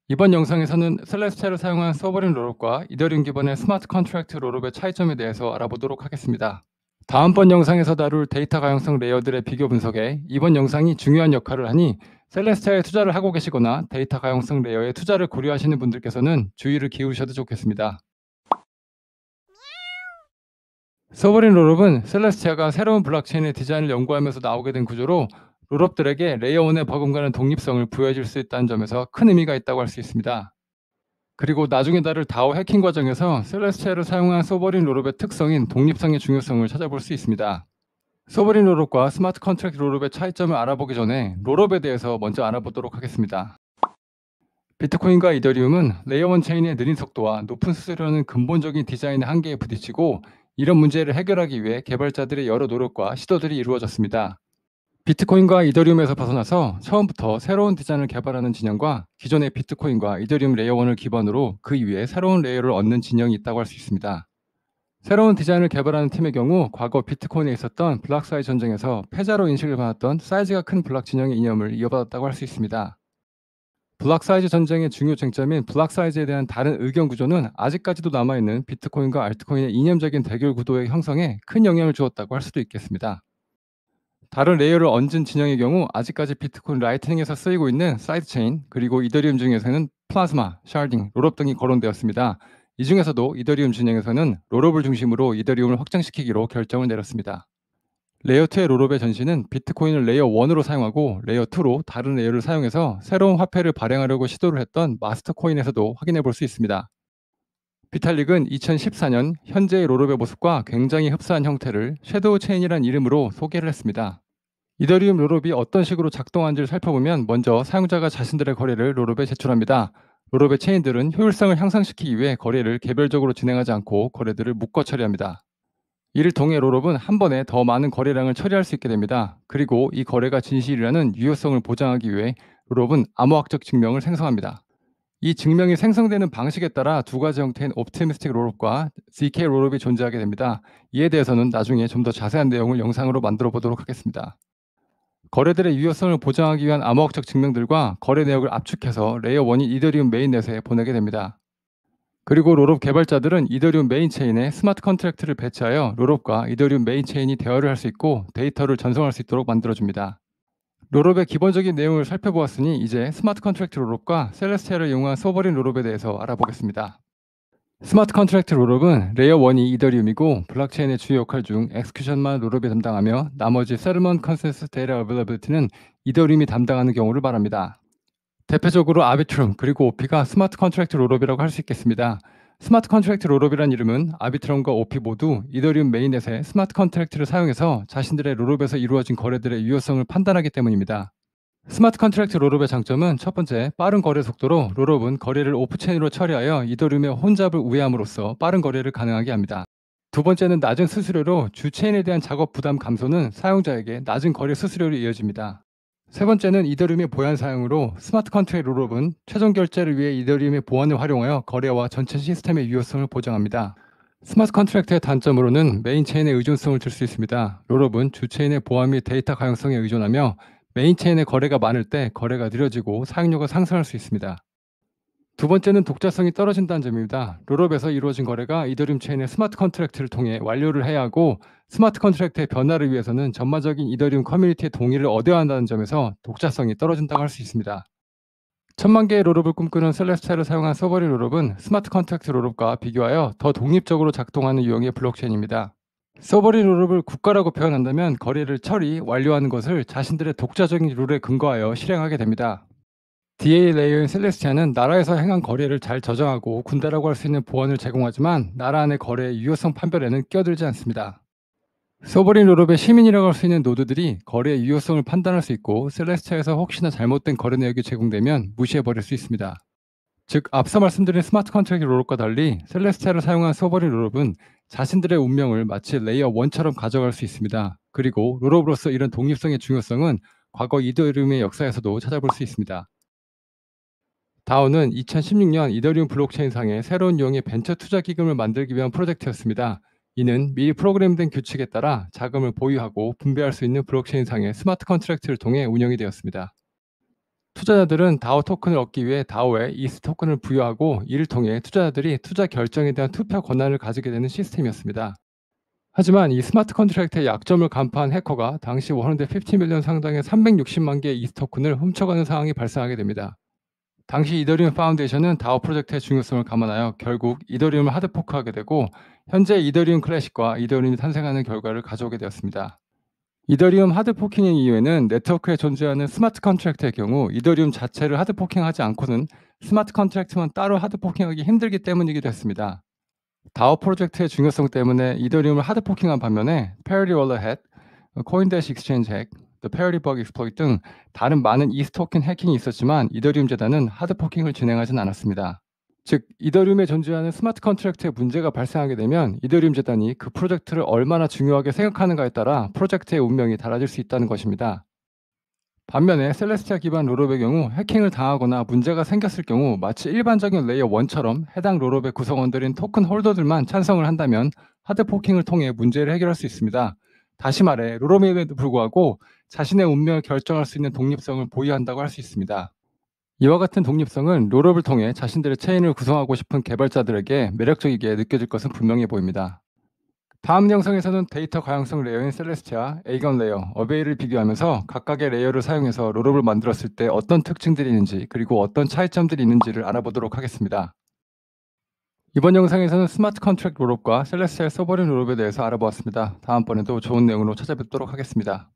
이번 영상에서는 셀레스티아를 사용한 서버린 롤업과 이더리움 기반의 스마트 컨트랙트 롤업의 차이점에 대해서 알아보도록 하겠습니다. 다음번 영상에서 다룰 데이터 가용성 레이어들의 비교 분석에 이번 영상이 중요한 역할을 하니 셀레스티아에 투자를 하고 계시거나 데이터 가용성 레이어에 투자를 고려하시는 분들께서는 주의를 기울이셔도 좋겠습니다. 서버린 롤업은 셀레스티아가 새로운 블록체인의 디자인을 연구하면서 나오게 된 구조로 롤업들에게 레이어 1의 버금가는 독립성을 부여해줄 수 있다는 점에서 큰 의미가 있다고 할 수 있습니다. 그리고 나중에 다룰 다오 해킹 과정에서 셀레스티아를 사용한 서버린 롤업의 특성인 독립성의 중요성을 찾아볼 수 있습니다. 서버린 롤업과 스마트 컨트랙트 롤업의 차이점을 알아보기 전에 롤업에 대해서 먼저 알아보도록 하겠습니다. 비트코인과 이더리움은 레이어 1 체인의 느린 속도와 높은 수수료는 근본적인 디자인의 한계에 부딪히고 이런 문제를 해결하기 위해 개발자들의 여러 노력과 시도들이 이루어졌습니다. 비트코인과 이더리움에서 벗어나서 처음부터 새로운 디자인을 개발하는 진영과 기존의 비트코인과 이더리움 레이어 1을 기반으로 그 위에 새로운 레이어를 얻는 진영이 있다고 할 수 있습니다. 새로운 디자인을 개발하는 팀의 경우 과거 비트코인에 있었던 블록 사이즈 전쟁에서 패자로 인식을 받았던 사이즈가 큰 블록 진영의 이념을 이어받았다고 할 수 있습니다. 블록 사이즈 전쟁의 중요 쟁점인 블록 사이즈에 대한 다른 의견 구조는 아직까지도 남아있는 비트코인과 알트코인의 이념적인 대결 구도의 형성에 큰 영향을 주었다고 할 수도 있겠습니다. 다른 레이어를 얹은 진영의 경우 아직까지 비트코인 라이트닝에서 쓰이고 있는 사이드체인 그리고 이더리움 중에서는 플라즈마, 샤딩, 롤업 등이 거론되었습니다. 이 중에서도 이더리움 진영에서는 롤업을 중심으로 이더리움을 확장시키기로 결정을 내렸습니다. 레이어 2의 롤업의 전신은 비트코인을 레이어 1으로 사용하고 레이어 2로 다른 레이어를 사용해서 새로운 화폐를 발행하려고 시도를 했던 마스터코인에서도 확인해 볼 수 있습니다. 비탈릭은 2014년 현재의 롤업의 모습과 굉장히 흡사한 형태를 섀도우 체인이란 이름으로 소개를 했습니다. 이더리움 롤업이 어떤 식으로 작동하는지를 살펴보면 먼저 사용자가 자신들의 거래를 롤업에 제출합니다. 롤업의 체인들은 효율성을 향상시키기 위해 거래를 개별적으로 진행하지 않고 거래들을 묶어 처리합니다. 이를 통해 롤업은 한 번에 더 많은 거래량을 처리할 수 있게 됩니다. 그리고 이 거래가 진실이라는 유효성을 보장하기 위해 롤업은 암호학적 증명을 생성합니다. 이 증명이 생성되는 방식에 따라 두 가지 형태인 옵티미스틱 롤업과 ZK 롤업이 존재하게 됩니다. 이에 대해서는 나중에 좀 더 자세한 내용을 영상으로 만들어 보도록 하겠습니다. 거래들의 유효성을 보장하기 위한 암호학적 증명들과 거래 내역을 압축해서 레이어 1인 이더리움 메인넷에 보내게 됩니다. 그리고 롤업 개발자들은 이더리움 메인 체인에 스마트 컨트랙트를 배치하여 롤업과 이더리움 메인 체인이 대화를 할 수 있고 데이터를 전송할 수 있도록 만들어줍니다. 롤업의 기본적인 내용을 살펴보았으니 이제 스마트 컨트랙트 롤업과 셀레스티아를 이용한 서버린 롤업에 대해서 알아보겠습니다. 스마트 컨트랙트 롤업은 레이어 1이 이더리움이고 블록체인의 주요 역할 중 엑스큐션만 롤업이 담당하며 나머지 세르먼 컨센서스 데이터 어베일러빌리티는 이더리움이 담당하는 경우를 말합니다. 대표적으로 아비트럼 그리고 오피가 스마트 컨트랙트 롤업이라고 할 수 있겠습니다. 스마트 컨트랙트 롤업이란 이름은 아비트럼과 오피 모두 이더리움 메인넷의 스마트 컨트랙트를 사용해서 자신들의 롤업에서 이루어진 거래들의 유효성을 판단하기 때문입니다. 스마트 컨트랙트 롤업의 장점은 첫 번째, 빠른 거래 속도로 롤업은 거래를 오프체인으로 처리하여 이더리움의 혼잡을 우회함으로써 빠른 거래를 가능하게 합니다. 두 번째는 낮은 수수료로 주체인에 대한 작업 부담 감소는 사용자에게 낮은 거래 수수료로 이어집니다. 세 번째는 이더리움의 보안 사용으로 스마트 컨트랙트 롤업은 최종 결제를 위해 이더리움의 보안을 활용하여 거래와 전체 시스템의 유효성을 보장합니다. 스마트 컨트랙트의 단점으로는 메인 체인의 의존성을 줄 수 있습니다. 롤업은 주체인의 보안 및 데이터 가용성에 의존하며 메인 체인의 거래가 많을 때 거래가 느려지고 사용료가 상승할 수 있습니다. 두 번째는 독자성이 떨어진다는 점입니다. 롤업에서 이루어진 거래가 이더리움 체인의 스마트 컨트랙트를 통해 완료를 해야 하고 스마트 컨트랙트의 변화를 위해서는 전반적인 이더리움 커뮤니티의 동의를 얻어야 한다는 점에서 독자성이 떨어진다고 할 수 있습니다. 1000만 개의 롤업을 꿈꾸는 셀레스티아를 사용한 서버린 롤업은 스마트 컨트랙트 롤업과 비교하여 더 독립적으로 작동하는 유형의 블록체인입니다. 서버린 롤업을 국가라고 표현한다면 거래를 처리, 완료하는 것을 자신들의 독자적인 룰에 근거하여 실행하게 됩니다. DA 레이어인 셀레스티아는 나라에서 행한 거래를 잘 저장하고 군대라고 할 수 있는 보안을 제공하지만 나라 안의 거래의 유효성 판별에는 끼어들지 않습니다. 서버린 롤업의 시민이라고 할 수 있는 노드들이 거래의 유효성을 판단할 수 있고 셀레스티아에서 혹시나 잘못된 거래 내역이 제공되면 무시해버릴 수 있습니다. 즉 앞서 말씀드린 스마트 컨트랙트 롤업과 달리 셀레스티아를 사용한 서버린 롤업은 자신들의 운명을 마치 레이어 1처럼 가져갈 수 있습니다. 그리고 롤업으로서 이런 독립성의 중요성은 과거 이더리움의 역사에서도 찾아볼 수 있습니다. 다오는 2016년 이더리움 블록체인상의 새로운 유형의 벤처 투자 기금을 만들기 위한 프로젝트였습니다. 이는 미리 프로그램된 규칙에 따라 자금을 보유하고 분배할 수 있는 블록체인상의 스마트 컨트랙트를 통해 운영이 되었습니다. 투자자들은 다오 토큰을 얻기 위해 다오에 이스 토큰을 부여하고 이를 통해 투자자들이 투자 결정에 대한 투표 권한을 가지게 되는 시스템이었습니다. 하지만 이 스마트 컨트랙트의 약점을 간파한 해커가 당시 150 밀리언 상당의 360만 개의 이스 토큰을 훔쳐가는 상황이 발생하게 됩니다. 당시 이더리움 파운데이션은 다오 프로젝트의 중요성을 감안하여 결국 이더리움을 하드포크하게 되고 현재 이더리움 클래식과 이더리움이 탄생하는 결과를 가져오게 되었습니다. 이더리움 하드포킹의 이유에는 네트워크에 존재하는 스마트 컨트랙트의 경우 이더리움 자체를 하드포킹하지 않고는 스마트 컨트랙트만 따로 하드포킹하기 힘들기 때문이기도 했습니다. 다오 프로젝트의 중요성 때문에 이더리움을 하드포킹한 반면에 Parity Wallet Hack, 코인데시 익스체인지 핵, The Parity Bug Exploit 등 다른 많은 이스 토큰 해킹이 있었지만 이더리움 재단은 하드포킹을 진행하진 않았습니다. 즉, 이더리움에 존재하는 스마트 컨트랙트에 문제가 발생하게 되면 이더리움 재단이 그 프로젝트를 얼마나 중요하게 생각하는가에 따라 프로젝트의 운명이 달라질 수 있다는 것입니다. 반면에 셀레스티아 기반 롤업의 경우 해킹을 당하거나 문제가 생겼을 경우 마치 일반적인 레이어 1처럼 해당 롤업의 구성원들인 토큰 홀더들만 찬성을 한다면 하드포킹을 통해 문제를 해결할 수 있습니다. 다시 말해 롤업임에도 불구하고 자신의 운명을 결정할 수 있는 독립성을 보유한다고 할 수 있습니다. 이와 같은 독립성은 롤업을 통해 자신들의 체인을 구성하고 싶은 개발자들에게 매력적이게 느껴질 것은 분명해 보입니다. 다음 영상에서는 데이터 가용성 레이어인 셀레스티아, 에이건 레이어, 어베이를 비교하면서 각각의 레이어를 사용해서 롤업을 만들었을 때 어떤 특징들이 있는지 그리고 어떤 차이점들이 있는지를 알아보도록 하겠습니다. 이번 영상에서는 스마트 컨트랙트 롤업과 셀레스티아 서버린 롤업에 대해서 알아보았습니다. 다음번에도 좋은 내용으로 찾아뵙도록 하겠습니다.